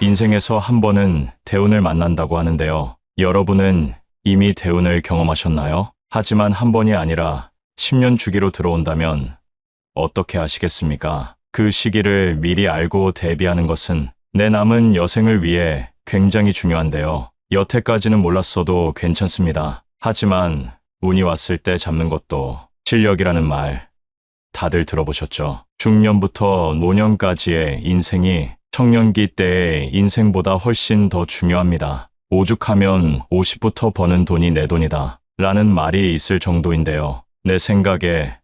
인생에서 한 번은 대운을 만난다고 하는데요. 여러분은 이미 대운을 경험하셨나요? 하지만 한 번이 아니라 10년 주기로 들어온다면 어떻게 하시겠습니까? 그 시기를 미리 알고 대비하는 것은 내 남은 여생을 위해 굉장히 중요한데요. 여태까지는 몰랐어도 괜찮습니다. 하지만 운이 왔을 때 잡는 것도 실력이라는 말 다들 들어보셨죠? 중년부터 노년까지의 인생이 청년기 때의 인생보다 훨씬 더 중요합니다. 오죽하면 50부터 버는 돈이 내 돈이다 라는 말이 있을 정도인데요. 내 생각에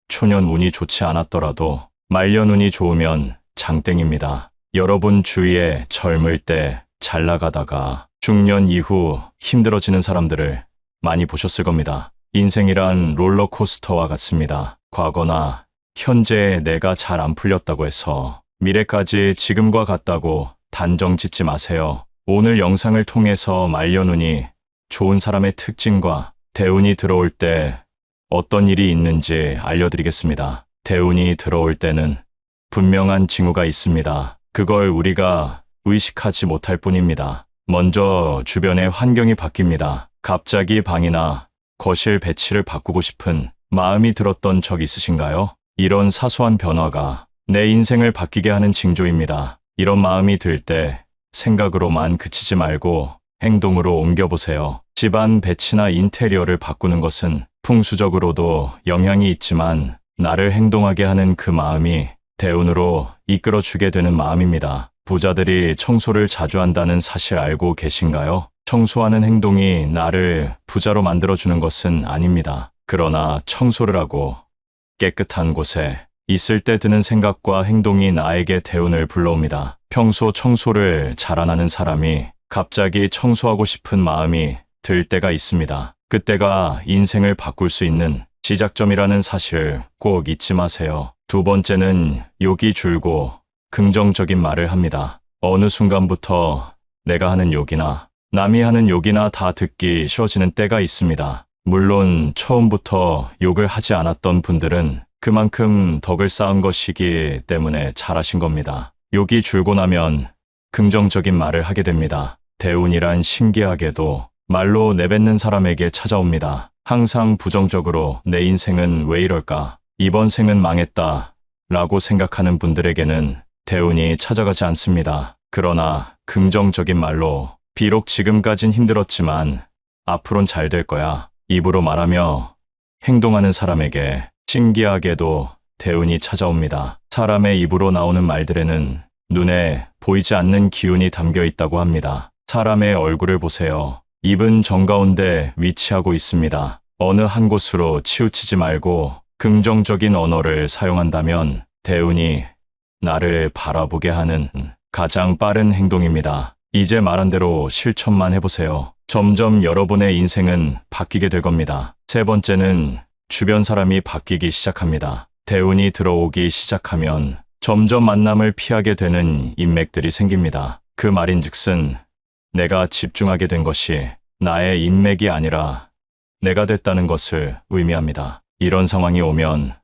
초년 운이 좋지 않았더라도 말년 운이 좋으면 장땡입니다. 여러분 주위에 젊을 때 잘 나가다가 중년 이후 힘들어지는 사람들을 많이 보셨을 겁니다. 인생이란 롤러코스터와 같습니다. 과거나 현재의 내가 잘 안 풀렸다고 해서 미래까지 지금과 같다고 단정 짓지 마세요. 오늘 영상을 통해서 말년운이 좋은 사람의 특징과 대운이 들어올 때 어떤 일이 있는지 알려드리겠습니다. 대운이 들어올 때는 분명한 징후가 있습니다. 그걸 우리가 의식하지 못할 뿐입니다. 먼저 주변의 환경이 바뀝니다. 갑자기 방이나 거실 배치를 바꾸고 싶은 마음이 들었던 적 있으신가요? 이런 사소한 변화가 내 인생을 바뀌게 하는 징조입니다. 이런 마음이 들 때 생각으로만 그치지 말고 행동으로 옮겨보세요. 집안 배치나 인테리어를 바꾸는 것은 풍수적으로도 영향이 있지만 나를 행동하게 하는 그 마음이 대운으로 이끌어주게 되는 마음입니다. 부자들이 청소를 자주 한다는 사실 알고 계신가요? 청소하는 행동이 나를 부자로 만들어주는 것은 아닙니다. 그러나 청소를 하고 깨끗한 곳에 있을 때 드는 생각과 행동이 나에게 대운을 불러옵니다. 평소 청소를 잘 안 하는 사람이 갑자기 청소하고 싶은 마음이 들 때가 있습니다. 그때가 인생을 바꿀 수 있는 시작점이라는 사실 꼭 잊지 마세요. 두 번째는 욕이 줄고 긍정적인 말을 합니다. 어느 순간부터 내가 하는 욕이나 남이 하는 욕이나 다 듣기 쉬워지는 때가 있습니다. 물론 처음부터 욕을 하지 않았던 분들은 그만큼 덕을 쌓은 것이기 때문에 잘하신 겁니다. 욕이 줄고 나면 긍정적인 말을 하게 됩니다. 대운이란 신기하게도 말로 내뱉는 사람에게 찾아옵니다. 항상 부정적으로 내 인생은 왜 이럴까? 이번 생은 망했다 라고 생각하는 분들에게는 대운이 찾아가지 않습니다. 그러나 긍정적인 말로 비록 지금까진 힘들었지만 앞으론 잘 될 거야 입으로 말하며 행동하는 사람에게 신기하게도 대운이 찾아옵니다. 사람의 입으로 나오는 말들에는 눈에 보이지 않는 기운이 담겨 있다고 합니다. 사람의 얼굴을 보세요. 입은 정가운데 위치하고 있습니다. 어느 한 곳으로 치우치지 말고 긍정적인 언어를 사용한다면 대운이 나를 바라보게 하는 가장 빠른 행동입니다. 이제 말한 대로 실천만 해보세요. 점점 여러분의 인생은 바뀌게 될 겁니다. 세 번째는 주변 사람이 바뀌기 시작합니다. 대운이 들어오기 시작하면 점점 만남을 피하게 되는 인맥들이 생깁니다. 그 말인즉슨 내가 집중하게 된 것이 나의 인맥이 아니라 내가 됐다는 것을 의미합니다. 이런 상황이 오면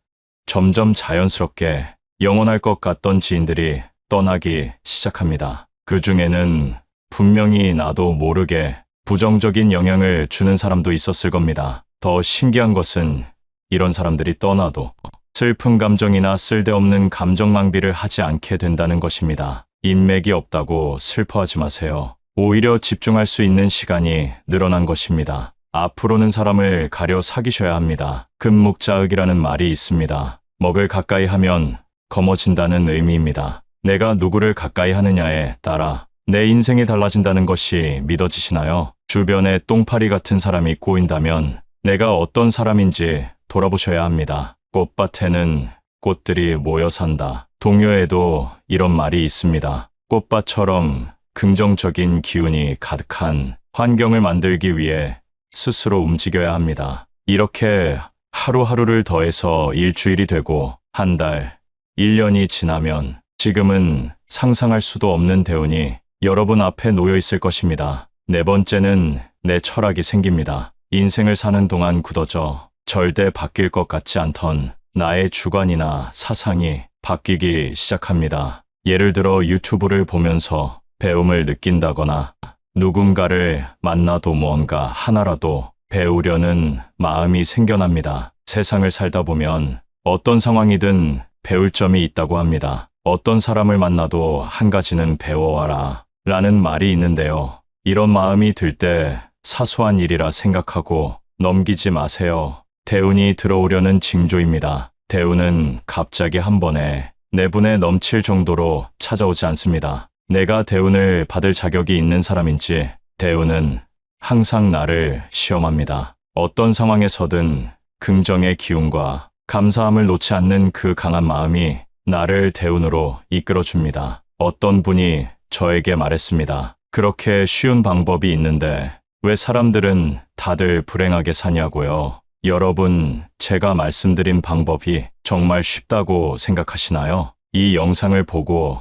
점점 자연스럽게 영원할 것 같던 지인들이 떠나기 시작합니다. 그 중에는 분명히 나도 모르게 부정적인 영향을 주는 사람도 있었을 겁니다. 더 신기한 것은 이런 사람들이 떠나도 슬픈 감정이나 쓸데없는 감정 낭비를 하지 않게 된다는 것입니다. 인맥이 없다고 슬퍼하지 마세요. 오히려 집중할 수 있는 시간이 늘어난 것입니다. 앞으로는 사람을 가려 사귀셔야 합니다. 금묵자흑이라는 말이 있습니다. 먹을 가까이 하면 검어진다는 의미입니다. 내가 누구를 가까이 하느냐에 따라 내 인생이 달라진다는 것이 믿어지시나요? 주변에 똥파리 같은 사람이 꼬인다면 내가 어떤 사람인지 돌아보셔야 합니다. 꽃밭에는 꽃들이 모여 산다. 동요에도 이런 말이 있습니다. 꽃밭처럼 긍정적인 기운이 가득한 환경을 만들기 위해 스스로 움직여야 합니다. 이렇게 하루하루를 더해서 일주일이 되고 한 달, 1년이 지나면 지금은 상상할 수도 없는 대운이 여러분 앞에 놓여 있을 것입니다. 네 번째는 내 철학이 생깁니다. 인생을 사는 동안 굳어져 절대 바뀔 것 같지 않던 나의 주관이나 사상이 바뀌기 시작합니다. 예를 들어 유튜브를 보면서 배움을 느낀다거나 누군가를 만나도 무언가 하나라도 배우려는 마음이 생겨납니다. 세상을 살다 보면 어떤 상황이든 배울 점이 있다고 합니다. 어떤 사람을 만나도 한 가지는 배워와라 라는 말이 있는데요. 이런 마음이 들 때 사소한 일이라 생각하고 넘기지 마세요. 대운이 들어오려는 징조입니다. 대운은 갑자기 한 번에 내분에 넘칠 정도로 찾아오지 않습니다. 내가 대운을 받을 자격이 있는 사람인지 대운은 항상 나를 시험합니다. 어떤 상황에서든 긍정의 기운과 감사함을 놓지 않는 그 강한 마음이 나를 대운으로 이끌어줍니다. 어떤 분이 저에게 말했습니다. 그렇게 쉬운 방법이 있는데 왜 사람들은 다들 불행하게 사냐고요. 여러분, 제가 말씀드린 방법이 정말 쉽다고 생각하시나요? 이 영상을 보고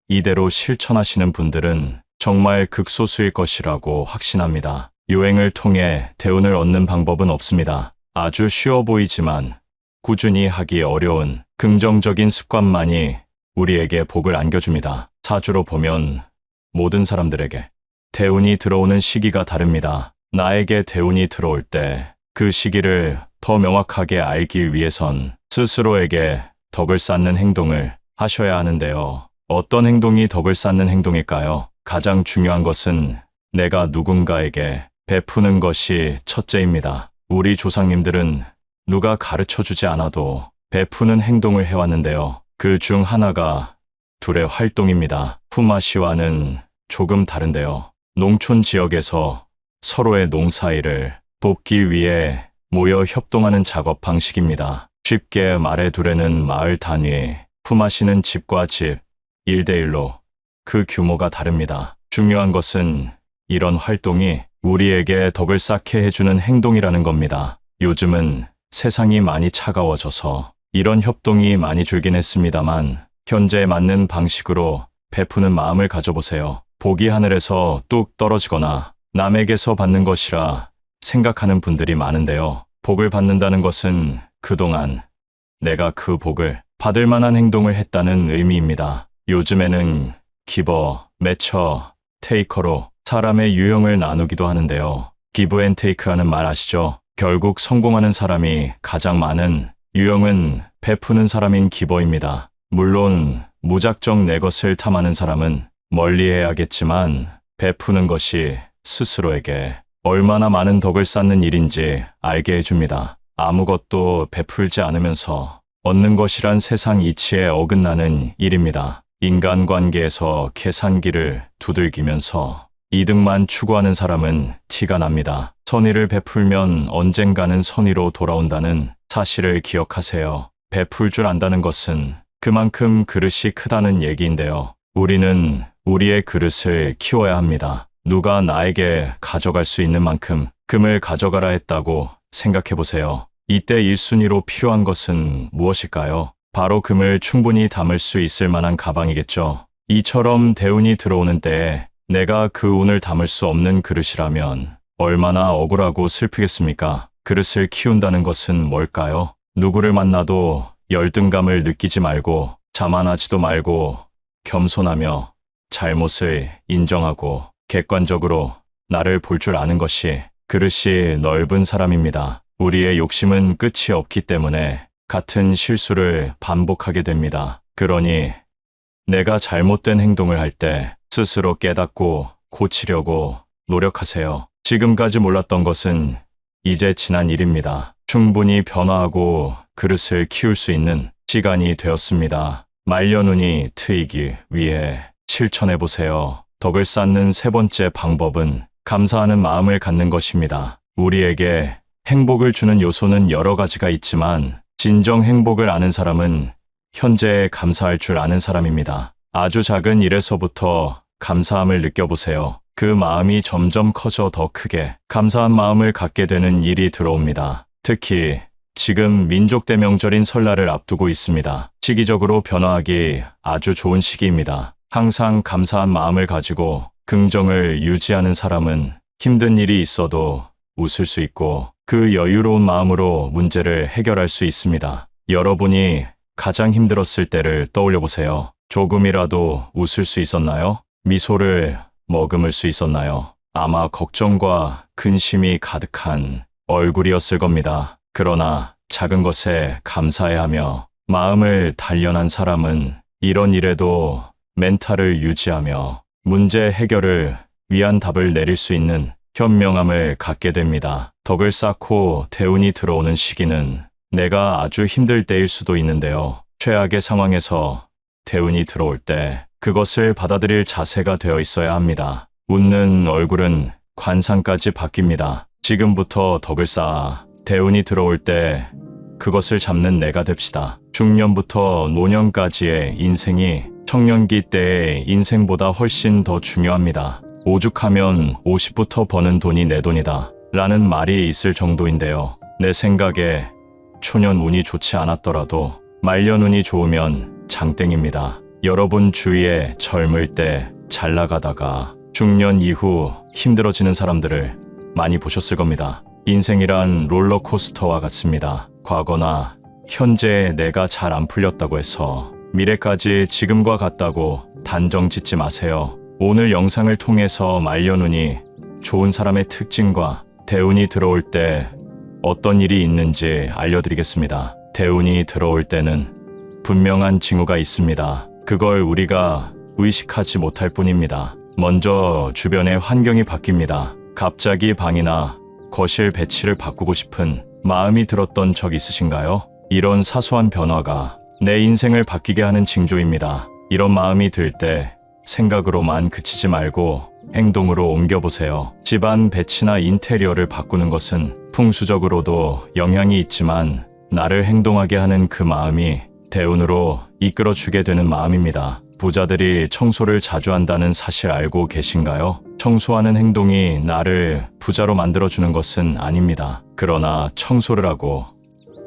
이대로 실천하시는 분들은 정말 극소수일 것이라고 확신합니다. 요행을 통해 대운을 얻는 방법은 없습니다. 아주 쉬워 보이지만 꾸준히 하기 어려운 긍정적인 습관만이 우리에게 복을 안겨줍니다. 사주로 보면 모든 사람들에게 대운이 들어오는 시기가 다릅니다. 나에게 대운이 들어올 때 그 시기를 더 명확하게 알기 위해선 스스로에게 덕을 쌓는 행동을 하셔야 하는데요. 어떤 행동이 덕을 쌓는 행동일까요? 가장 중요한 것은 내가 누군가에게 베푸는 것이 첫째입니다. 우리 조상님들은 누가 가르쳐주지 않아도 베푸는 행동을 해왔는데요. 그 중 하나가 둘의 활동입니다. 품앗이와는 조금 다른데요. 농촌 지역에서 서로의 농사일을 돕기 위해 모여 협동하는 작업 방식입니다. 쉽게 말해 둘에는 마을 단위, 품앗이는 집과 집, 1대1로 그 규모가 다릅니다. 중요한 것은 이런 활동이 우리에게 덕을 쌓게 해주는 행동이라는 겁니다. 요즘은 세상이 많이 차가워져서 이런 협동이 많이 줄긴 했습니다만 현재에 맞는 방식으로 베푸는 마음을 가져보세요. 복이 하늘에서 뚝 떨어지거나 남에게서 받는 것이라 생각하는 분들이 많은데요. 복을 받는다는 것은 그동안 내가 그 복을 받을 만한 행동을 했다는 의미입니다. 요즘에는 기버, 매처, 테이커로 사람의 유형을 나누기도 하는데요. 기브 앤 테이크라는 말 아시죠? 결국 성공하는 사람이 가장 많은 유형은 베푸는 사람인 기버입니다. 물론 무작정 내 것을 탐하는 사람은 멀리해야겠지만 베푸는 것이 스스로에게 얼마나 많은 덕을 쌓는 일인지 알게 해줍니다. 아무것도 베풀지 않으면서 얻는 것이란 세상 이치에 어긋나는 일입니다. 인간관계에서 계산기를 두들기면서 이득만 추구하는 사람은 티가 납니다. 선의를 베풀면 언젠가는 선의로 돌아온다는 사실을 기억하세요. 베풀 줄 안다는 것은 그만큼 그릇이 크다는 얘기인데요. 우리는 우리의 그릇을 키워야 합니다. 누가 나에게 가져갈 수 있는 만큼 금을 가져가라 했다고 생각해 보세요. 이때 1순위로 필요한 것은 무엇일까요? 바로 금을 충분히 담을 수 있을 만한 가방이겠죠. 이처럼 대운이 들어오는 때에 내가 그 운을 담을 수 없는 그릇이라면 얼마나 억울하고 슬프겠습니까? 그릇을 키운다는 것은 뭘까요? 누구를 만나도 열등감을 느끼지 말고 자만하지도 말고 겸손하며 잘못을 인정하고 객관적으로 나를 볼 줄 아는 것이 그릇이 넓은 사람입니다. 우리의 욕심은 끝이 없기 때문에 같은 실수를 반복하게 됩니다. 그러니 내가 잘못된 행동을 할 때 스스로 깨닫고 고치려고 노력하세요. 지금까지 몰랐던 것은 이제 지난 일입니다. 충분히 변화하고 그릇을 키울 수 있는 시간이 되었습니다. 말려눈이 트이기 위해 실천해보세요. 덕을 쌓는 세 번째 방법은 감사하는 마음을 갖는 것입니다. 우리에게 행복을 주는 요소는 여러 가지가 있지만 진정 행복을 아는 사람은 현재에 감사할 줄 아는 사람입니다. 아주 작은 일에서부터 감사함을 느껴보세요. 그 마음이 점점 커져 더 크게 감사한 마음을 갖게 되는 일이 들어옵니다. 특히 지금 민족대 명절인 설날을 앞두고 있습니다. 시기적으로 변화하기 아주 좋은 시기입니다. 항상 감사한 마음을 가지고 긍정을 유지하는 사람은 힘든 일이 있어도 웃을 수 있고 그 여유로운 마음으로 문제를 해결할 수 있습니다. 여러분이 가장 힘들었을 때를 떠올려 보세요. 조금이라도 웃을 수 있었나요? 미소를 머금을 수 있었나요? 아마 걱정과 근심이 가득한 얼굴이었을 겁니다. 그러나 작은 것에 감사해 하며 마음을 단련한 사람은 이런 일에도 멘탈을 유지하며 문제 해결을 위한 답을 내릴 수 있는 현명함을 갖게 됩니다. 덕을 쌓고 대운이 들어오는 시기는 내가 아주 힘들 때일 수도 있는데요. 최악의 상황에서 대운이 들어올 때 그것을 받아들일 자세가 되어 있어야 합니다. 웃는 얼굴은 관상까지 바뀝니다. 지금부터 덕을 쌓아 대운이 들어올 때 그것을 잡는 내가 됩시다. 중년부터 노년까지의 인생이 청년기 때의 인생보다 훨씬 더 중요합니다. 오죽하면 50부터 버는 돈이 내 돈이다 라는 말이 있을 정도인데요. 내 생각에 초년 운이 좋지 않았더라도 말년 운이 좋으면 장땡입니다. 여러분 주위에 젊을 때 잘 나가다가 중년 이후 힘들어지는 사람들을 많이 보셨을 겁니다. 인생이란 롤러코스터와 같습니다. 과거나 현재의 내가 잘 안 풀렸다고 해서 미래까지 지금과 같다고 단정 짓지 마세요. 오늘 영상을 통해서 말년운이 좋은 사람의 특징과 대운이 들어올 때 어떤 일이 있는지 알려드리겠습니다. 대운이 들어올 때는 분명한 징후가 있습니다. 그걸 우리가 의식하지 못할 뿐입니다. 먼저 주변의 환경이 바뀝니다. 갑자기 방이나 거실 배치를 바꾸고 싶은 마음이 들었던 적 있으신가요? 이런 사소한 변화가 내 인생을 바뀌게 하는 징조입니다. 이런 마음이 들 때 생각으로만 그치지 말고 행동으로 옮겨보세요. 집안 배치나 인테리어를 바꾸는 것은 풍수적으로도 영향이 있지만 나를 행동하게 하는 그 마음이 대운으로 이끌어주게 되는 마음입니다. 부자들이 청소를 자주 한다는 사실 알고 계신가요? 청소하는 행동이 나를 부자로 만들어주는 것은 아닙니다. 그러나 청소를 하고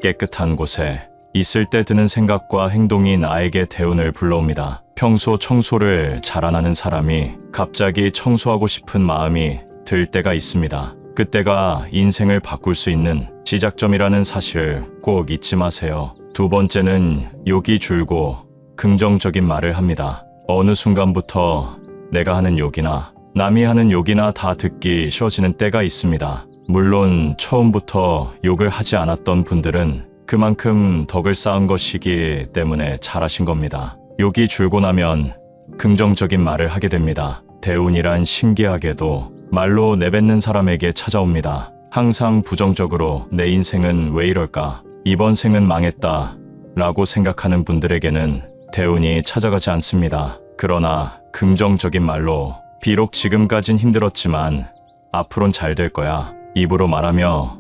깨끗한 곳에 있을 때 드는 생각과 행동이 나에게 대운을 불러옵니다. 평소 청소를 잘 안 하는 사람이 갑자기 청소하고 싶은 마음이 들 때가 있습니다. 그때가 인생을 바꿀 수 있는 시작점이라는 사실 꼭 잊지 마세요. 두 번째는 욕이 줄고 긍정적인 말을 합니다. 어느 순간부터 내가 하는 욕이나 남이 하는 욕이나 다 듣기 쉬워지는 때가 있습니다. 물론 처음부터 욕을 하지 않았던 분들은 그만큼 덕을 쌓은 것이기 때문에 잘하신 겁니다. 욕이 줄고 나면 긍정적인 말을 하게 됩니다. 대운이란 신기하게도 말로 내뱉는 사람에게 찾아옵니다. 항상 부정적으로 내 인생은 왜 이럴까? 이번 생은 망했다 라고 생각하는 분들에게는 대운이 찾아가지 않습니다. 그러나 긍정적인 말로 비록 지금까진 힘들었지만 앞으론 잘 될 거야 입으로 말하며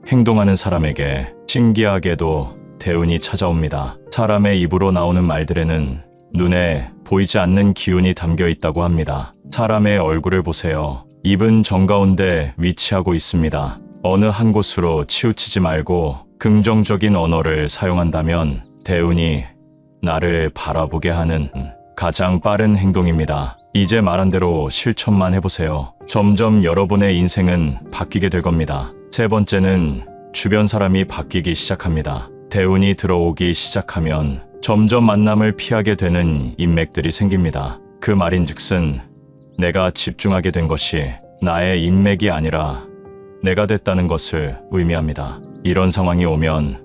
행동하는 사람에게 신기하게도 대운이 찾아옵니다. 사람의 입으로 나오는 말들에는 눈에 보이지 않는 기운이 담겨 있다고 합니다. 사람의 얼굴을 보세요. 입은 정가운데 위치하고 있습니다. 어느 한 곳으로 치우치지 말고 긍정적인 언어를 사용한다면 대운이 나를 바라보게 하는 가장 빠른 행동입니다. 이제 말한 대로 실천만 해보세요. 점점 여러분의 인생은 바뀌게 될 겁니다. 세 번째는 주변 사람이 바뀌기 시작합니다. 대운이 들어오기 시작하면 점점 만남을 피하게 되는 인맥들이 생깁니다. 그 말인즉슨 내가 집중하게 된 것이 나의 인맥이 아니라 내가 됐다는 것을 의미합니다. 이런 상황이 오면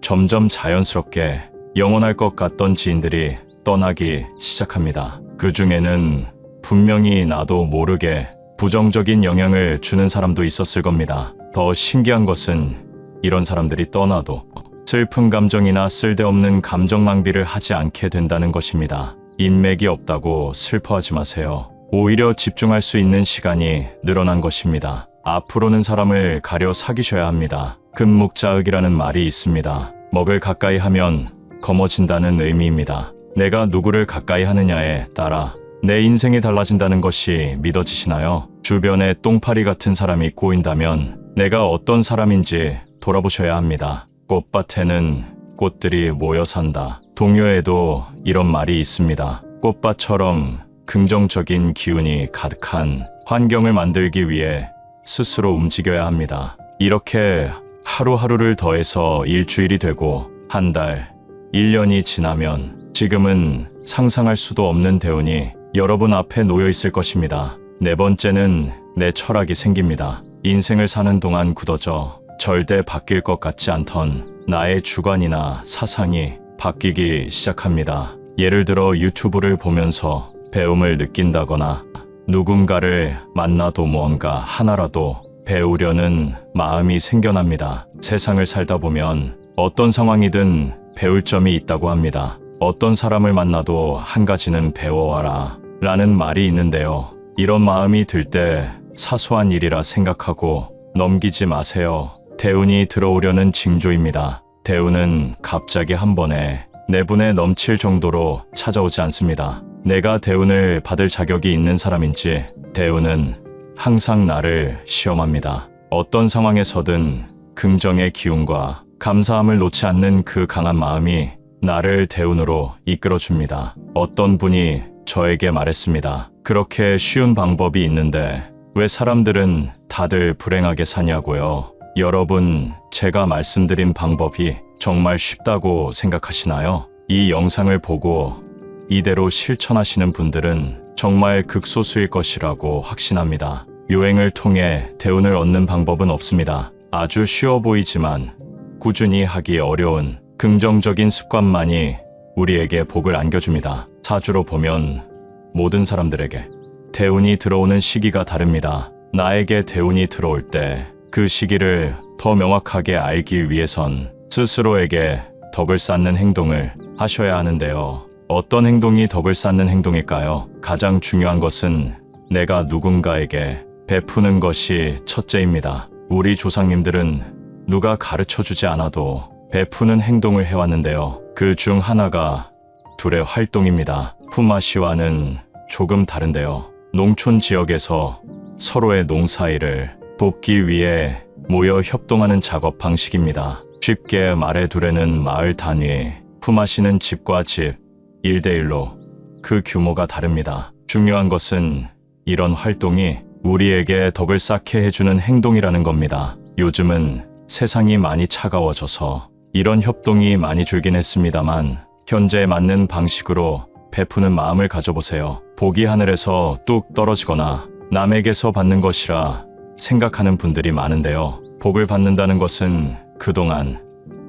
점점 자연스럽게 영원할 것 같던 지인들이 떠나기 시작합니다. 그 중에는 분명히 나도 모르게 부정적인 영향을 주는 사람도 있었을 겁니다. 더 신기한 것은 이런 사람들이 떠나도 슬픈 감정이나 쓸데없는 감정 낭비를 하지 않게 된다는 것입니다. 인맥이 없다고 슬퍼하지 마세요. 오히려 집중할 수 있는 시간이 늘어난 것입니다. 앞으로는 사람을 가려 사귀셔야 합니다. 금묵자흑이라는 말이 있습니다. 먹을 가까이 하면 검어진다는 의미입니다. 내가 누구를 가까이 하느냐에 따라 내 인생이 달라진다는 것이 믿어지시나요? 주변에 똥파리 같은 사람이 꼬인다면 내가 어떤 사람인지 돌아보셔야 합니다. 꽃밭에는 꽃들이 모여 산다. 동요에도 이런 말이 있습니다. 꽃밭처럼 긍정적인 기운이 가득한 환경을 만들기 위해 스스로 움직여야 합니다. 이렇게 하루하루를 더해서 일주일이 되고 한 달, 1년이 지나면 지금은 상상할 수도 없는 대운이 여러분 앞에 놓여 있을 것입니다. 네 번째는 내 철학이 생깁니다. 인생을 사는 동안 굳어져 절대 바뀔 것 같지 않던 나의 주관이나 사상이 바뀌기 시작합니다. 예를 들어 유튜브를 보면서 배움을 느낀다거나 누군가를 만나도 무언가 하나라도 배우려는 마음이 생겨납니다. 세상을 살다 보면 어떤 상황이든 배울 점이 있다고 합니다. 어떤 사람을 만나도 한 가지는 배워와라 라는 말이 있는데요. 이런 마음이 들 때 사소한 일이라 생각하고 넘기지 마세요. 대운이 들어오려는 징조입니다. 대운은 갑자기 한 번에 내분에 넘칠 정도로 찾아오지 않습니다. 내가 대운을 받을 자격이 있는 사람인지 대운은 항상 나를 시험합니다. 어떤 상황에서든 긍정의 기운과 감사함을 놓지 않는 그 강한 마음이 나를 대운으로 이끌어줍니다. 어떤 분이 저에게 말했습니다. 그렇게 쉬운 방법이 있는데 왜 사람들은 다들 불행하게 사냐고요? 여러분, 제가 말씀드린 방법이 정말 쉽다고 생각하시나요? 이 영상을 보고 이대로 실천하시는 분들은 정말 극소수일 것이라고 확신합니다. 요행을 통해 대운을 얻는 방법은 없습니다. 아주 쉬워 보이지만 꾸준히 하기 어려운 긍정적인 습관만이 우리에게 복을 안겨줍니다. 사주로 보면 모든 사람들에게 대운이 들어오는 시기가 다릅니다. 나에게 대운이 들어올 때 그 시기를 더 명확하게 알기 위해선 스스로에게 덕을 쌓는 행동을 하셔야 하는데요. 어떤 행동이 덕을 쌓는 행동일까요? 가장 중요한 것은 내가 누군가에게 베푸는 것이 첫째입니다. 우리 조상님들은 누가 가르쳐주지 않아도 베푸는 행동을 해왔는데요. 그 중 하나가 둘의 활동입니다. 품앗이와는 조금 다른데요. 농촌 지역에서 서로의 농사일을 돕기 위해 모여 협동하는 작업 방식입니다. 쉽게 말해 둘에는 마을 단위, 품앗이는 집과 집, 1대1로 그 규모가 다릅니다. 중요한 것은 이런 활동이 우리에게 덕을 쌓게 해주는 행동이라는 겁니다. 요즘은 세상이 많이 차가워져서 이런 협동이 많이 줄긴 했습니다만 현재에 맞는 방식으로 베푸는 마음을 가져보세요. 복이 하늘에서 뚝 떨어지거나 남에게서 받는 것이라 생각하는 분들이 많은데요. 복을 받는다는 것은 그동안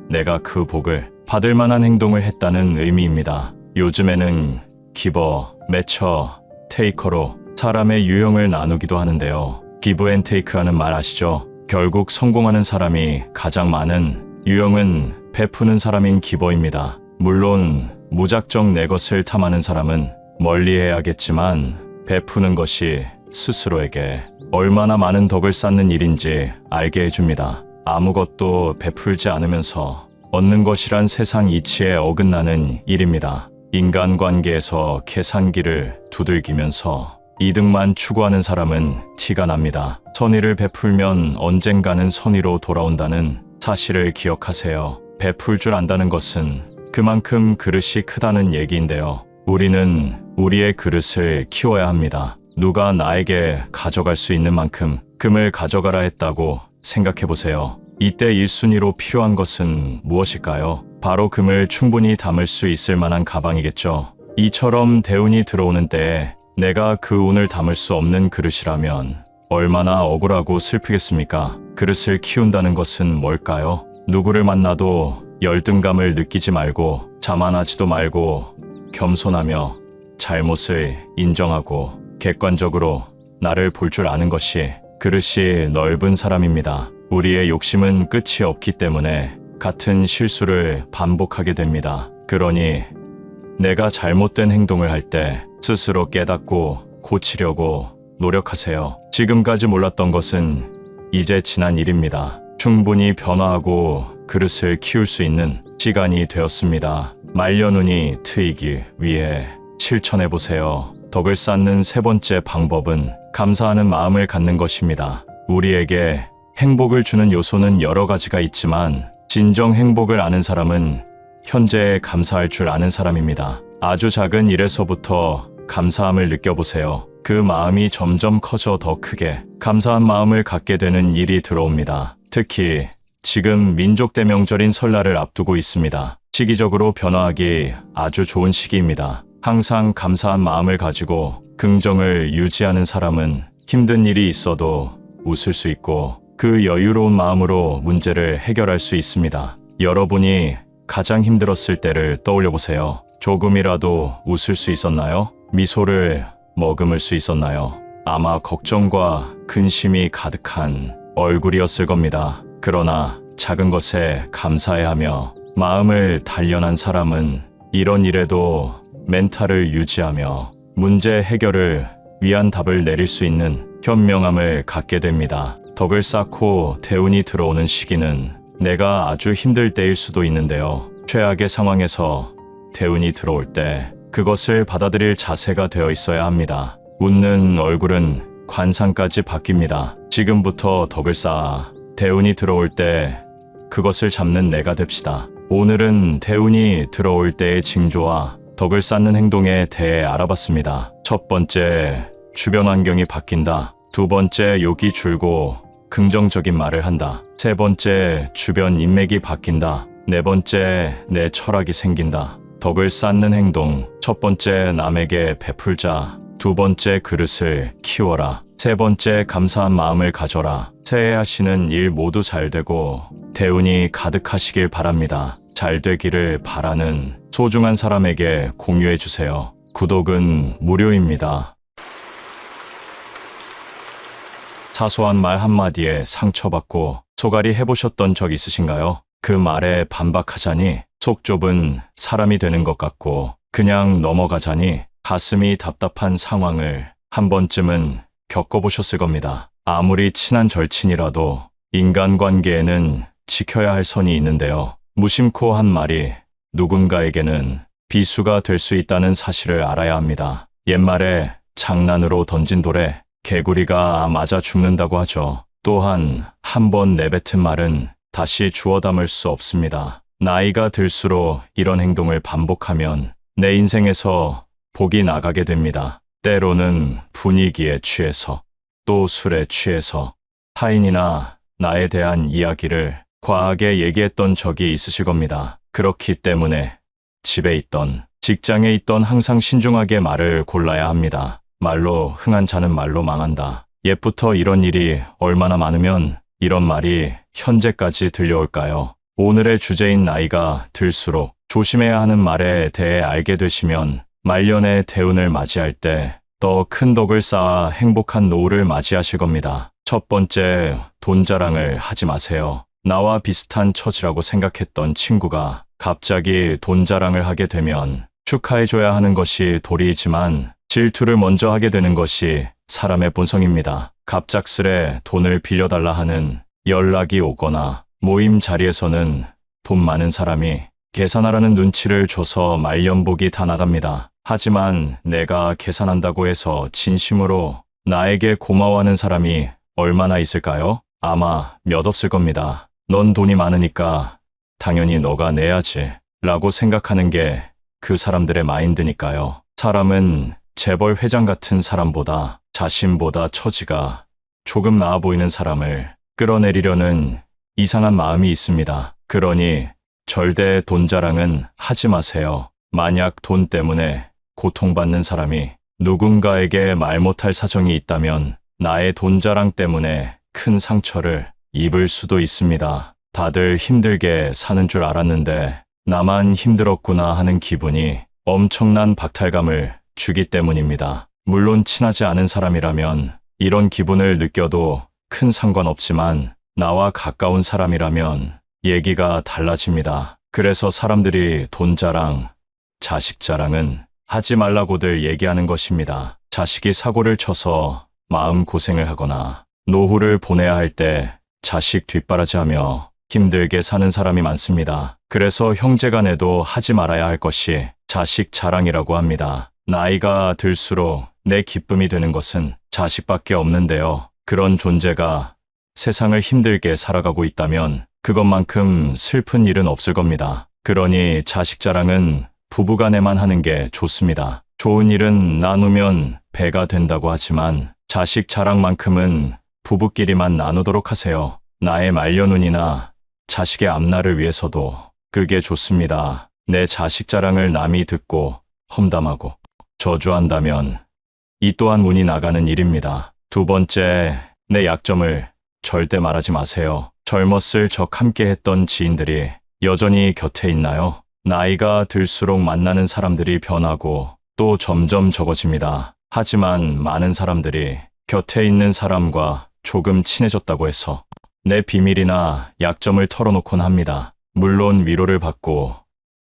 내가 그 복을 받을 만한 행동을 했다는 의미입니다. 요즘에는 기버, 매처, 테이커로 사람의 유형을 나누기도 하는데요. 기브 앤 테이크라는 말 아시죠? 결국 성공하는 사람이 가장 많은 유형은 베푸는 사람인 기버입니다. 물론 무작정 내 것을 탐하는 사람은 멀리해야겠지만 베푸는 것이 스스로에게 얼마나 많은 덕을 쌓는 일인지 알게 해줍니다. 아무것도 베풀지 않으면서 얻는 것이란 세상 이치에 어긋나는 일입니다. 인간관계에서 계산기를 두들기면서 이득만 추구하는 사람은 티가 납니다. 선의를 베풀면 언젠가는 선의로 돌아온다는 사실을 기억하세요. 베풀 줄 안다는 것은 그만큼 그릇이 크다는 얘기인데요. 우리는 우리의 그릇을 키워야 합니다. 누가 나에게 가져갈 수 있는 만큼 금을 가져가라 했다고 생각해보세요. 이때 1순위로 필요한 것은 무엇일까요? 바로 금을 충분히 담을 수 있을 만한 가방이겠죠. 이처럼 대운이 들어오는 때에 내가 그 운을 담을 수 없는 그릇이라면 얼마나 억울하고 슬프겠습니까? 그릇을 키운다는 것은 뭘까요? 누구를 만나도 열등감을 느끼지 말고 자만하지도 말고 겸손하며 잘못을 인정하고 객관적으로 나를 볼 줄 아는 것이 그릇이 넓은 사람입니다. 우리의 욕심은 끝이 없기 때문에 같은 실수를 반복하게 됩니다. 그러니 내가 잘못된 행동을 할 때 스스로 깨닫고 고치려고 노력하세요. 지금까지 몰랐던 것은 이제 지난 일입니다. 충분히 변화하고 그릇을 키울 수 있는 시간이 되었습니다. 말려눈이 트이기 위해 실천해보세요. 덕을 쌓는 세 번째 방법은 감사하는 마음을 갖는 것입니다. 우리에게 행복을 주는 요소는 여러 가지가 있지만 진정 행복을 아는 사람은 현재에 감사할 줄 아는 사람입니다. 아주 작은 일에서부터 감사함을 느껴보세요. 그 마음이 점점 커져 더 크게 감사한 마음을 갖게 되는 일이 들어옵니다. 특히 지금 민족대명절인 설날을 앞두고 있습니다. 시기적으로 변화하기 아주 좋은 시기입니다. 항상 감사한 마음을 가지고 긍정을 유지하는 사람은 힘든 일이 있어도 웃을 수 있고 그 여유로운 마음으로 문제를 해결할 수 있습니다. 여러분이 가장 힘들었을 때를 떠올려 보세요. 조금이라도 웃을 수 있었나요? 미소를 머금을 수 있었나요? 아마 걱정과 근심이 가득한 얼굴이었을 겁니다. 그러나 작은 것에 감사해 하며 마음을 단련한 사람은 이런 일에도 멘탈을 유지하며 문제 해결을 위한 답을 내릴 수 있는 현명함을 갖게 됩니다. 덕을 쌓고 대운이 들어오는 시기는 내가 아주 힘들 때일 수도 있는데요. 최악의 상황에서 대운이 들어올 때 그것을 받아들일 자세가 되어 있어야 합니다. 웃는 얼굴은 관상까지 바뀝니다. 지금부터 덕을 쌓아 대운이 들어올 때 그것을 잡는 내가 됩시다. 오늘은 대운이 들어올 때의 징조와 덕을 쌓는 행동에 대해 알아봤습니다. 첫 번째, 주변 환경이 바뀐다. 두 번째, 욕이 줄고 긍정적인 말을 한다. 세 번째, 주변 인맥이 바뀐다. 네 번째, 내 철학이 생긴다. 덕을 쌓는 행동. 첫 번째, 남에게 베풀자. 두 번째, 그릇을 키워라. 세 번째, 감사한 마음을 가져라. 새해 하시는 일 모두 잘 되고 대운이 가득하시길 바랍니다. 잘 되기를 바라는 소중한 사람에게 공유해 주세요. 구독은 무료입니다. 사소한 말 한마디에 상처받고 소갈이 해보셨던 적 있으신가요? 그 말에 반박하자니 속 좁은 사람이 되는 것 같고 그냥 넘어가자니 가슴이 답답한 상황을 한 번쯤은 겪어보셨을 겁니다. 아무리 친한 절친이라도 인간관계에는 지켜야 할 선이 있는데요. 무심코 한 말이 누군가에게는 비수가 될 수 있다는 사실을 알아야 합니다. 옛말에 장난으로 던진 돌에 개구리가 맞아 죽는다고 하죠. 또한 한 번 내뱉은 말은 다시 주워 담을 수 없습니다. 나이가 들수록 이런 행동을 반복하면 내 인생에서 복이 나가게 됩니다. 때로는 분위기에 취해서 또 술에 취해서 타인이나 나에 대한 이야기를 과하게 얘기했던 적이 있으실 겁니다. 그렇기 때문에 집에 있던 직장에 있던 항상 신중하게 말을 골라야 합니다. 말로 흥한 자는 말로 망한다. 옛부터 이런 일이 얼마나 많으면 이런 말이 현재까지 들려올까요? 오늘의 주제인 나이가 들수록 조심해야 하는 말에 대해 알게 되시면 말년의 대운을 맞이할 때 더 큰 덕을 쌓아 행복한 노후를 맞이하실 겁니다. 첫 번째, 돈 자랑을 하지 마세요. 나와 비슷한 처지라고 생각했던 친구가 갑자기 돈 자랑을 하게 되면 축하해줘야 하는 것이 도리이지만 질투를 먼저 하게 되는 것이 사람의 본성입니다. 갑작스레 돈을 빌려달라 하는 연락이 오거나 모임 자리에서는 돈 많은 사람이 계산하라는 눈치를 줘서 말년복이 다 나갑니다. 하지만 내가 계산한다고 해서 진심으로 나에게 고마워하는 사람이 얼마나 있을까요? 아마 몇 없을 겁니다. 넌 돈이 많으니까 당연히 너가 내야지 라고 생각하는 게 그 사람들의 마인드니까요. 사람은 재벌 회장 같은 사람보다 자신보다 처지가 조금 나아 보이는 사람을 끌어내리려는 이상한 마음이 있습니다. 그러니 절대 돈 자랑은 하지 마세요. 만약 돈 때문에 고통받는 사람이 누군가에게 말 못할 사정이 있다면 나의 돈 자랑 때문에 큰 상처를 입을 수도 있습니다. 다들 힘들게 사는 줄 알았는데 나만 힘들었구나 하는 기분이 엄청난 박탈감을 주기 때문입니다. 물론 친하지 않은 사람이라면 이런 기분을 느껴도 큰 상관없지만 나와 가까운 사람이라면 얘기가 달라집니다. 그래서 사람들이 돈 자랑, 자식 자랑은 하지 말라고들 얘기하는 것입니다. 자식이 사고를 쳐서 마음 고생을 하거나 노후를 보내야 할 때 자식 뒷바라지하며 힘들게 사는 사람이 많습니다. 그래서 형제간에도 하지 말아야 할 것이 자식 자랑이라고 합니다. 나이가 들수록 내 기쁨이 되는 것은 자식밖에 없는데요. 그런 존재가 세상을 힘들게 살아가고 있다면 그것만큼 슬픈 일은 없을 겁니다. 그러니 자식 자랑은 부부간에만 하는 게 좋습니다. 좋은 일은 나누면 배가 된다고 하지만 자식 자랑만큼은 부부끼리만 나누도록 하세요. 나의 말년운이나 자식의 앞날을 위해서도 그게 좋습니다. 내 자식 자랑을 남이 듣고 험담하고 저주한다면 이 또한 문이 나가는 일입니다. 두 번째, 내 약점을 절대 말하지 마세요. 젊었을 적 함께 했던 지인들이 여전히 곁에 있나요? 나이가 들수록 만나는 사람들이 변하고 또 점점 적어집니다. 하지만 많은 사람들이 곁에 있는 사람과 조금 친해졌다고 해서 내 비밀이나 약점을 털어놓곤 합니다. 물론 위로를 받고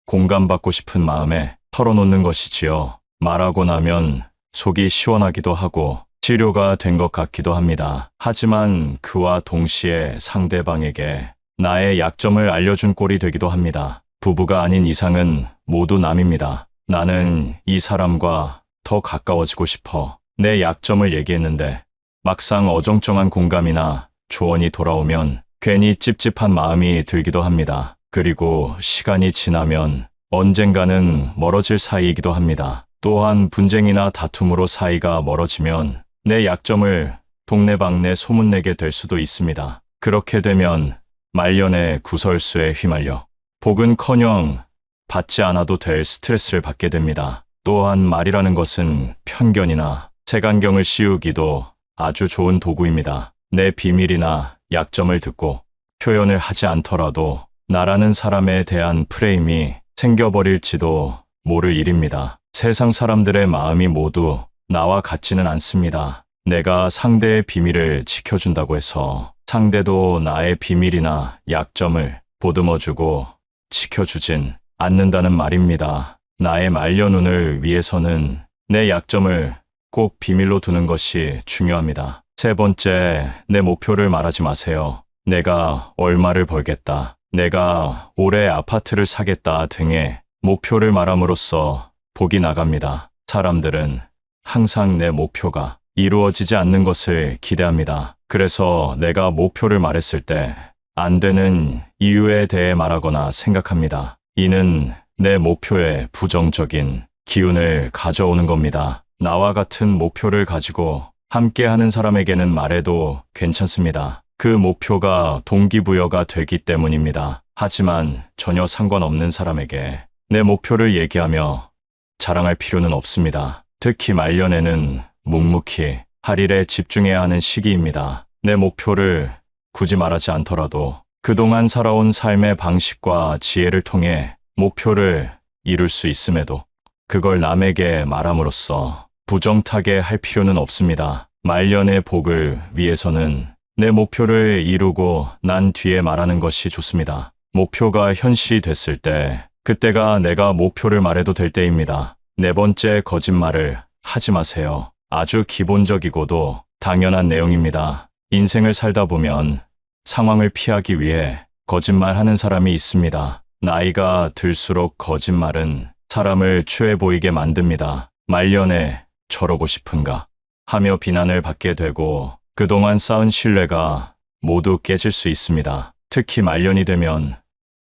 공감받고 싶은 마음에 털어놓는 것이지요. 말하고 나면 속이 시원하기도 하고 치료가 된 것 같기도 합니다. 하지만 그와 동시에 상대방에게 나의 약점을 알려준 꼴이 되기도 합니다. 부부가 아닌 이상은 모두 남입니다. 나는 이 사람과 더 가까워지고 싶어 내 약점을 얘기했는데 막상 어정쩡한 공감이나 조언이 돌아오면 괜히 찝찝한 마음이 들기도 합니다. 그리고 시간이 지나면 언젠가는 멀어질 사이이기도 합니다. 또한 분쟁이나 다툼으로 사이가 멀어지면 내 약점을 동네방네 소문내게 될 수도 있습니다. 그렇게 되면 말년의 구설수에 휘말려 복은커녕 받지 않아도 될 스트레스를 받게 됩니다. 또한 말이라는 것은 편견이나 색안경을 씌우기도 아주 좋은 도구입니다. 내 비밀이나 약점을 듣고 표현을 하지 않더라도 나라는 사람에 대한 프레임이 생겨버릴지도 모를 일입니다. 세상 사람들의 마음이 모두 나와 같지는 않습니다. 내가 상대의 비밀을 지켜준다고 해서 상대도 나의 비밀이나 약점을 보듬어주고 지켜주진 않는다는 말입니다. 나의 말년운을 위해서는 내 약점을 꼭 비밀로 두는 것이 중요합니다. 세 번째, 내 목표를 말하지 마세요. 내가 얼마를 벌겠다, 내가 올해 아파트를 사겠다 등의 목표를 말함으로써 복이 나갑니다. 사람들은 항상 내 목표가 이루어지지 않는 것을 기대합니다. 그래서 내가 목표를 말했을 때 안 되는 이유에 대해 말하거나 생각합니다. 이는 내 목표에 부정적인 기운을 가져오는 겁니다. 나와 같은 목표를 가지고 함께하는 사람에게는 말해도 괜찮습니다. 그 목표가 동기부여가 되기 때문입니다. 하지만 전혀 상관없는 사람에게 내 목표를 얘기하며 자랑할 필요는 없습니다. 특히 말년에는 묵묵히 할 일에 집중해야 하는 시기입니다. 내 목표를 굳이 말하지 않더라도 그동안 살아온 삶의 방식과 지혜를 통해 목표를 이룰 수 있음에도 그걸 남에게 말함으로써 부정타게 할 필요는 없습니다. 말년의 복을 위해서는 내 목표를 이루고 난 뒤에 말하는 것이 좋습니다. 목표가 현실이 됐을 때 그때가 내가 목표를 말해도 될 때입니다. 네 번째, 거짓말을 하지 마세요. 아주 기본적이고도 당연한 내용입니다. 인생을 살다 보면 상황을 피하기 위해 거짓말하는 사람이 있습니다. 나이가 들수록 거짓말은 사람을 추해 보이게 만듭니다. 말년에 저러고 싶은가 하며 비난을 받게 되고 그동안 쌓은 신뢰가 모두 깨질 수 있습니다. 특히 말년이 되면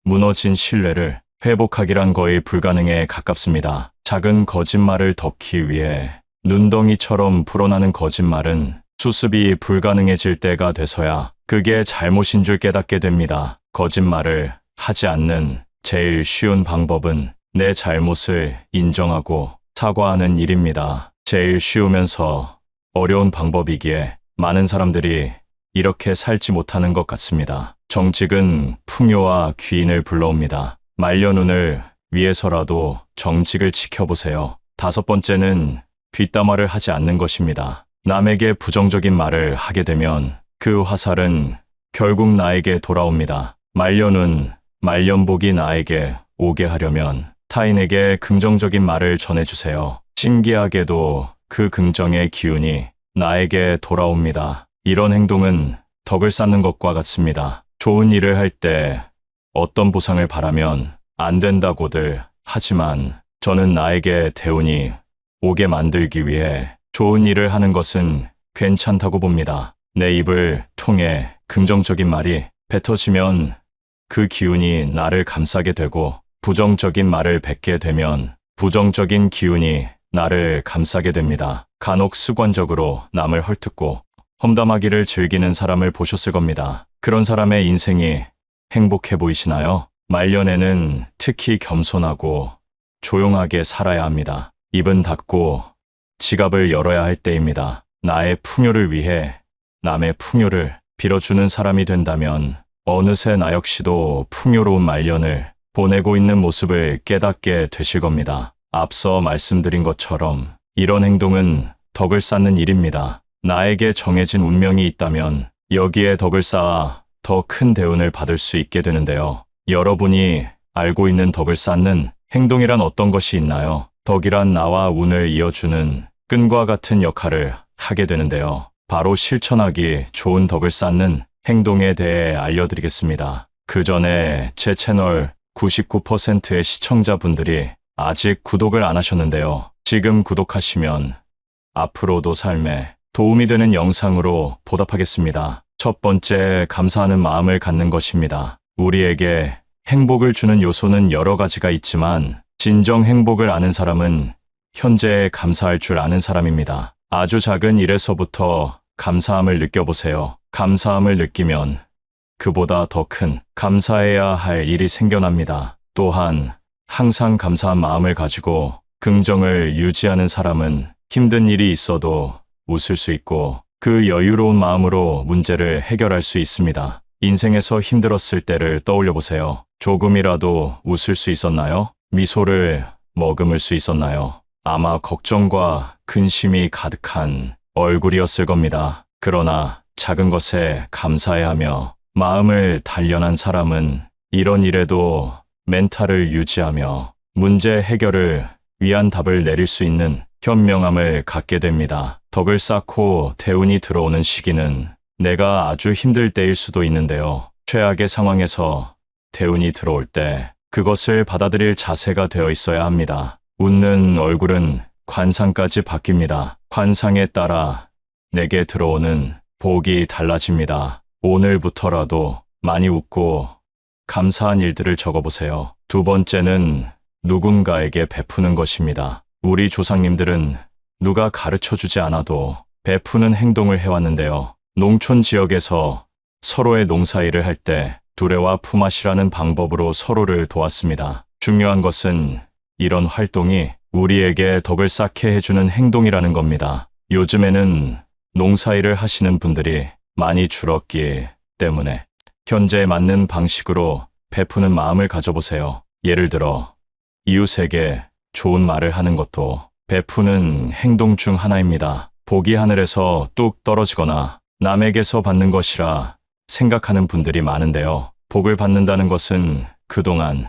무너진 신뢰를 회복하기란 거의 불가능에 가깝습니다. 작은 거짓말을 덮기 위해 눈덩이처럼 불어나는 거짓말은 수습이 불가능해질 때가 돼서야 그게 잘못인 줄 깨닫게 됩니다. 거짓말을 하지 않는 제일 쉬운 방법은 내 잘못을 인정하고 사과하는 일입니다. 제일 쉬우면서 어려운 방법이기에 많은 사람들이 이렇게 살지 못하는 것 같습니다. 정직은 풍요와 귀인을 불러옵니다. 말년운을 위해서라도 정직을 지켜보세요. 다섯 번째는 뒷담화를 하지 않는 것입니다. 남에게 부정적인 말을 하게 되면 그 화살은 결국 나에게 돌아옵니다. 말년운, 말년복이 나에게 오게 하려면 타인에게 긍정적인 말을 전해주세요. 신기하게도 그 긍정의 기운이 나에게 돌아옵니다. 이런 행동은 덕을 쌓는 것과 같습니다. 좋은 일을 할 때 어떤 보상을 바라면 안 된다고들 하지만 저는 나에게 대운이 오게 만들기 위해 좋은 일을 하는 것은 괜찮다고 봅니다. 내 입을 통해 긍정적인 말이 뱉어지면 그 기운이 나를 감싸게 되고 부정적인 말을 뱉게 되면 부정적인 기운이 나를 감싸게 됩니다. 간혹 습관적으로 남을 헐뜯고 험담하기를 즐기는 사람을 보셨을 겁니다. 그런 사람의 인생이 행복해 보이시나요? 말년에는 특히 겸손하고 조용하게 살아야 합니다. 입은 닫고 지갑을 열어야 할 때입니다. 나의 풍요를 위해 남의 풍요를 빌어주는 사람이 된다면 어느새 나 역시도 풍요로운 말년을 보내고 있는 모습을 깨닫게 되실 겁니다. 앞서 말씀드린 것처럼 이런 행동은 덕을 쌓는 일입니다. 나에게 정해진 운명이 있다면 여기에 덕을 쌓아 더 큰 대운을 받을 수 있게 되는데요. 여러분이 알고 있는 덕을 쌓는 행동이란 어떤 것이 있나요? 덕이란 나와 운을 이어주는 끈과 같은 역할을 하게 되는데요. 바로 실천하기 좋은 덕을 쌓는 행동에 대해 알려드리겠습니다. 그 전에 제 채널 99%의 시청자분들이 아직 구독을 안 하셨는데요. 지금 구독하시면 앞으로도 삶에 도움이 되는 영상으로 보답하겠습니다. 첫 번째, 감사하는 마음을 갖는 것입니다. 우리에게 행복을 주는 요소는 여러 가지가 있지만 진정 행복을 아는 사람은 현재에 감사할 줄 아는 사람입니다. 아주 작은 일에서부터 감사함을 느껴보세요. 감사함을 느끼면 그보다 더 큰 감사해야 할 일이 생겨납니다. 또한 항상 감사한 마음을 가지고 긍정을 유지하는 사람은 힘든 일이 있어도 웃을 수 있고 그 여유로운 마음으로 문제를 해결할 수 있습니다. 인생에서 힘들었을 때를 떠올려 보세요. 조금이라도 웃을 수 있었나요? 미소를 머금을 수 있었나요? 아마 걱정과 근심이 가득한 얼굴이었을 겁니다. 그러나 작은 것에 감사해하며 마음을 단련한 사람은 이런 일에도 멘탈을 유지하며 문제 해결을 위한 답을 내릴 수 있는 현명함을 갖게 됩니다. 덕을 쌓고 대운이 들어오는 시기는 내가 아주 힘들 때일 수도 있는데요. 최악의 상황에서 대운이 들어올 때 그것을 받아들일 자세가 되어 있어야 합니다. 웃는 얼굴은 관상까지 바뀝니다. 관상에 따라 내게 들어오는 복이 달라집니다. 오늘부터라도 많이 웃고 감사한 일들을 적어보세요. 두 번째는 누군가에게 베푸는 것입니다. 우리 조상님들은 누가 가르쳐주지 않아도 베푸는 행동을 해왔는데요. 농촌 지역에서 서로의 농사일을 할 때 두레와 품앗이라는 방법으로 서로를 도왔습니다. 중요한 것은 이런 활동이 우리에게 덕을 쌓게 해주는 행동이라는 겁니다. 요즘에는 농사일을 하시는 분들이 많이 줄었기 때문에 현재에 맞는 방식으로 베푸는 마음을 가져보세요. 예를 들어 이웃에게 좋은 말을 하는 것도 베푸는 행동 중 하나입니다. 복이 하늘에서 뚝 떨어지거나 남에게서 받는 것이라 생각하는 분들이 많은데요. 복을 받는다는 것은 그동안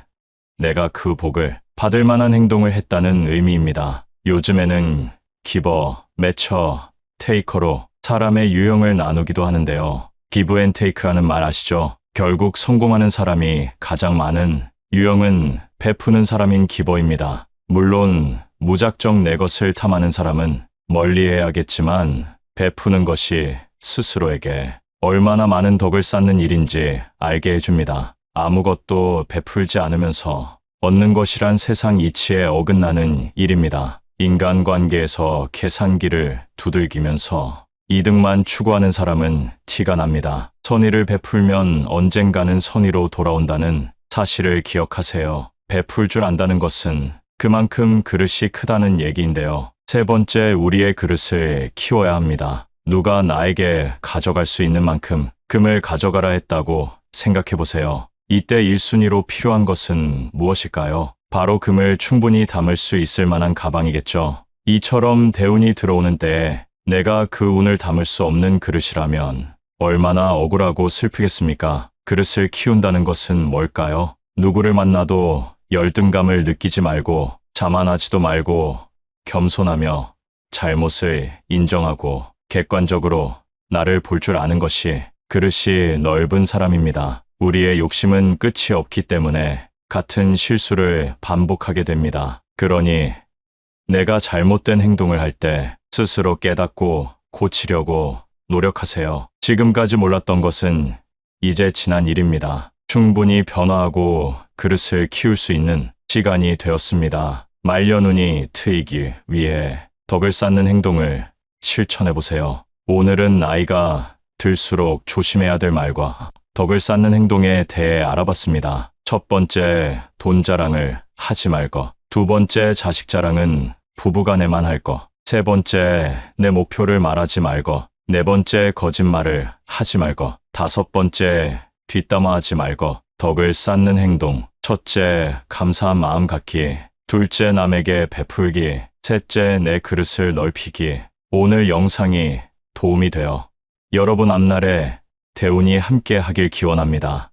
내가 그 복을 받을 만한 행동을 했다는 의미입니다. 요즘에는 기버, 매처, 테이커로 사람의 유형을 나누기도 하는데요. 기브 앤 테이크라는 말 아시죠? 결국 성공하는 사람이 가장 많은 유형은 베푸는 사람인 기버입니다. 물론 무작정 내 것을 탐하는 사람은 멀리해야겠지만 베푸는 것이 스스로에게 얼마나 많은 덕을 쌓는 일인지 알게 해줍니다. 아무것도 베풀지 않으면서 얻는 것이란 세상 이치에 어긋나는 일입니다. 인간관계에서 계산기를 두들기면서 이득만 추구하는 사람은 티가 납니다. 선의를 베풀면 언젠가는 선의로 돌아온다는 사실을 기억하세요. 베풀 줄 안다는 것은 그만큼 그릇이 크다는 얘기인데요. 세 번째, 우리의 그릇을 키워야 합니다. 누가 나에게 가져갈 수 있는 만큼 금을 가져가라 했다고 생각해 보세요. 이때 1순위로 필요한 것은 무엇일까요? 바로 금을 충분히 담을 수 있을 만한 가방이겠죠. 이처럼 대운이 들어오는 때에 내가 그 운을 담을 수 없는 그릇이라면 얼마나 억울하고 슬프겠습니까? 그릇을 키운다는 것은 뭘까요? 누구를 만나도 열등감을 느끼지 말고 자만하지도 말고 겸손하며 잘못을 인정하고 객관적으로 나를 볼 줄 아는 것이 그릇이 넓은 사람입니다. 우리의 욕심은 끝이 없기 때문에 같은 실수를 반복하게 됩니다. 그러니 내가 잘못된 행동을 할 때 스스로 깨닫고 고치려고 노력하세요. 지금까지 몰랐던 것은 이제 지난 일입니다. 충분히 변화하고 그릇을 키울 수 있는 시간이 되었습니다. 말년운이 트이기 위해 덕을 쌓는 행동을 실천해보세요. 오늘은 나이가 들수록 조심해야 될 말과 덕을 쌓는 행동에 대해 알아봤습니다. 첫 번째, 돈 자랑을 하지 말 것. 두 번째, 자식 자랑은 부부간에만 할 거. 세 번째, 내 목표를 말하지 말고. 네 번째, 거짓말을 하지 말고. 다섯 번째, 뒷담화하지 말고. 덕을 쌓는 행동. 첫째, 감사한 마음 갖기. 둘째, 남에게 베풀기. 셋째, 내 그릇을 넓히기. 오늘 영상이 도움이 되어 여러분 앞날에 대운이 함께 하길 기원합니다.